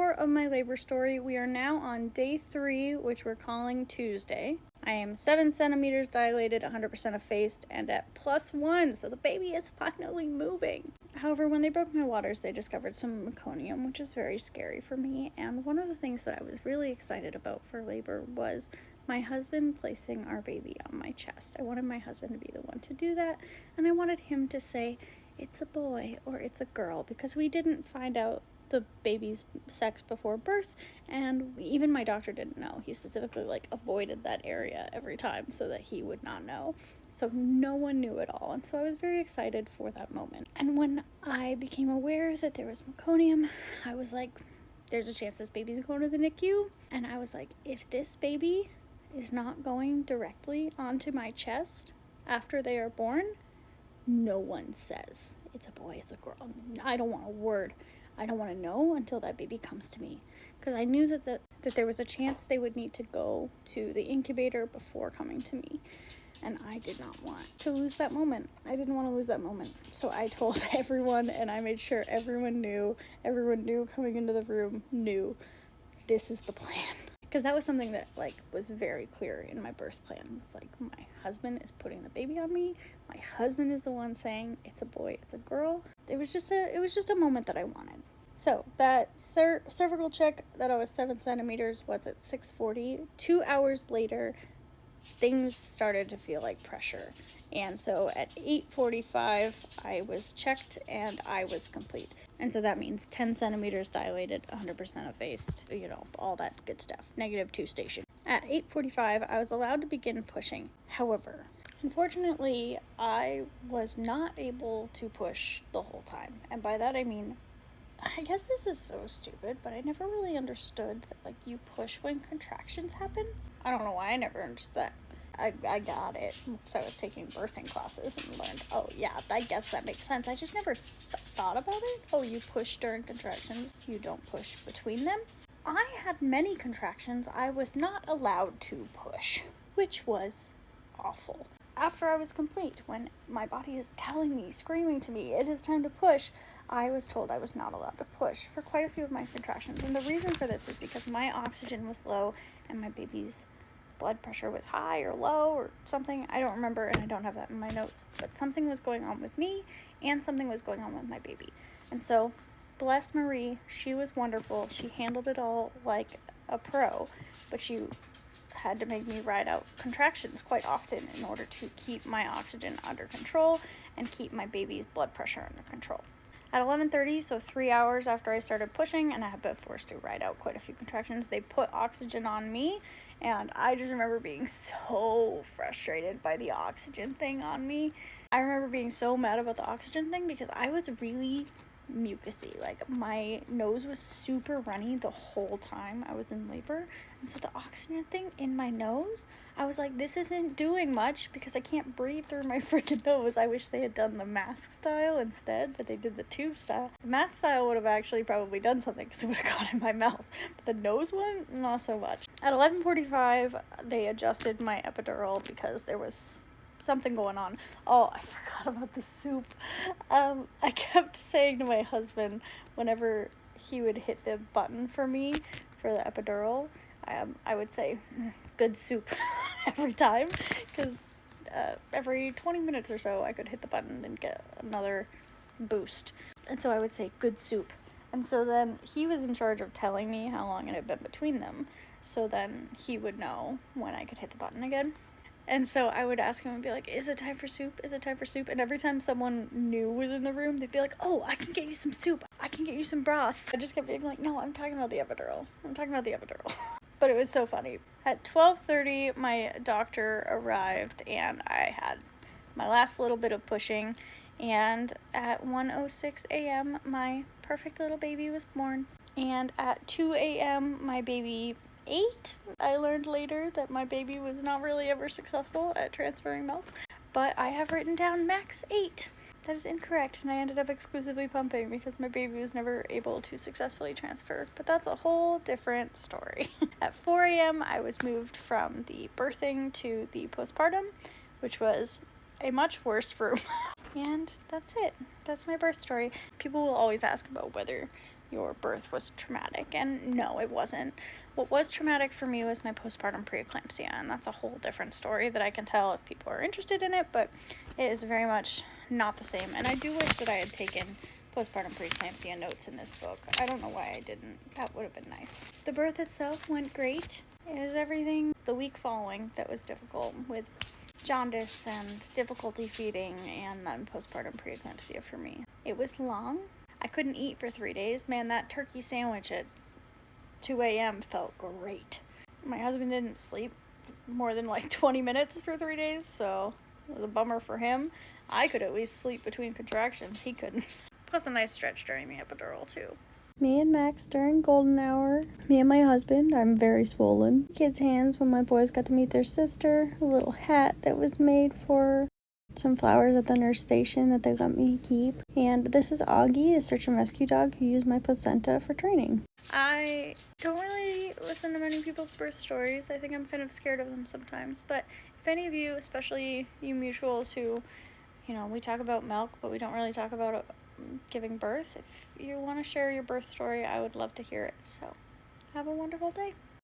more of my labor story. We are now on day 3, which we're calling Tuesday. I am 7 centimeters dilated, 100% effaced, and at +1, so the baby is finally moving. However, when they broke my waters, they discovered some meconium, which is very scary for me. And one of the things that I was really excited about for labor was my husband placing our baby on my chest. I wanted my husband to be the one to do that, and I wanted him to say, it's a boy or it's a girl, because we didn't find out the baby's sex before birth, and even my doctor didn't know. He specifically avoided that area every time so that he would not know. So no one knew at all, and so I was very excited for that moment. And when I became aware that there was meconium, I was like, there's a chance this baby's going to the NICU. And I was like, if this baby is not going directly onto my chest after they are born, no one says it's a boy, it's a girl. I don't want a word. I don't want to know until that baby comes to me, because I knew that there was a chance they would need to go to the incubator before coming to me, and I did not want to lose that moment. I didn't want to lose that moment, so I told everyone, and I made sure everyone knew coming into the room, knew this is the plan. Because that was something that was very clear in my birth plan. It's like, my husband is putting the baby on me. My husband is the one saying it's a boy, it's a girl. It was just a moment that I wanted. So that cervical check that I was 7 centimeters was at 6:40. 2 hours later, things started to feel like pressure. And so at 8:45, I was checked and I was complete. And so that means 10 centimeters dilated, 100% effaced, all that good stuff. -2 station. At 8:45, I was allowed to begin pushing. However, unfortunately, I was not able to push the whole time. And by that I mean, I guess this is so stupid, but I never really understood that you push when contractions happen. I don't know why I never understood that. I got it. So I was taking birthing classes and learned, oh yeah, I guess that makes sense. I just never thought about it. Oh, you push during contractions. You don't push between them. I had many contractions. I was not allowed to push, which was awful. After I was complete, when my body is telling me, screaming to me, it is time to push, I was told I was not allowed to push for quite a few of my contractions. And the reason for this is because my oxygen was low and my baby's blood pressure was high or low or something. I don't remember, and I don't have that in my notes, but something was going on with me and something was going on with my baby. And so, bless Marie, she was wonderful. She handled it all like a pro, but she had to make me ride out contractions quite often in order to keep my oxygen under control and keep my baby's blood pressure under control. At 11:30, so 3 hours after I started pushing and I had been forced to ride out quite a few contractions, they put oxygen on me. And I just remember being so frustrated by the oxygen thing on me. I remember being so mad about the oxygen thing because I was really mucusy. My nose was super runny the whole time I was in labor. And so the oxygen thing in my nose, I was like, this isn't doing much because I can't breathe through my freaking nose. I wish they had done the mask style instead, but they did the tube style. The mask style would have actually probably done something because it would have gone in my mouth. But the nose one, not so much. At 11:45, they adjusted my epidural because there was something going on. Oh, I forgot about the soup. I kept saying to my husband whenever he would hit the button for me for the epidural, I would say, good soup every time, because every 20 minutes or so I could hit the button and get another boost. And so I would say, good soup. And so then he was in charge of telling me how long it had been between them, so then he would know when I could hit the button again. And so I would ask him and be like, is it time for soup? Is it time for soup? And every time someone new was in the room, they'd be like, oh, I can get you some soup. I can get you some broth. I just kept being like, no, I'm talking about the epidural. I'm talking about the epidural. But it was so funny. At 12:30, my doctor arrived and I had my last little bit of pushing. And at 1:06 a.m., my perfect little baby was born. And at 2 a.m., my baby 8. I learned later that my baby was not really ever successful at transferring milk, but I have written down max 8. That is incorrect, and I ended up exclusively pumping because my baby was never able to successfully transfer, but that's a whole different story. At 4 a.m., I was moved from the birthing to the postpartum, which was a much worse room. And that's it. That's my birth story. People will always ask about whether your birth was traumatic. And no, it wasn't. What was traumatic for me was my postpartum preeclampsia, and that's a whole different story that I can tell if people are interested in it, but it is very much not the same. And I do wish that I had taken postpartum preeclampsia notes in this book. I don't know why I didn't. That would have been nice. The birth itself went great. It was everything the week following that was difficult, with jaundice and difficulty feeding and then postpartum preeclampsia for me. It was long. I couldn't eat for 3 days. Man, that turkey sandwich at 2 a.m. felt great. My husband didn't sleep more than like 20 minutes for 3 days, so it was a bummer for him. I could at least sleep between contractions. He couldn't. Plus a nice stretch during the epidural, too. Me and Max during golden hour. Me and my husband, I'm very swollen. Kids' hands when my boys got to meet their sister. A little hat that was made for some flowers at the nurse station that they let me keep. And this is Augie, the search and rescue dog who used my placenta for training. I don't really listen to many people's birth stories. I think I'm kind of scared of them sometimes. But if any of you, especially you mutuals who, we talk about milk, but we don't really talk about giving birth, if you want to share your birth story, I would love to hear it. So have a wonderful day.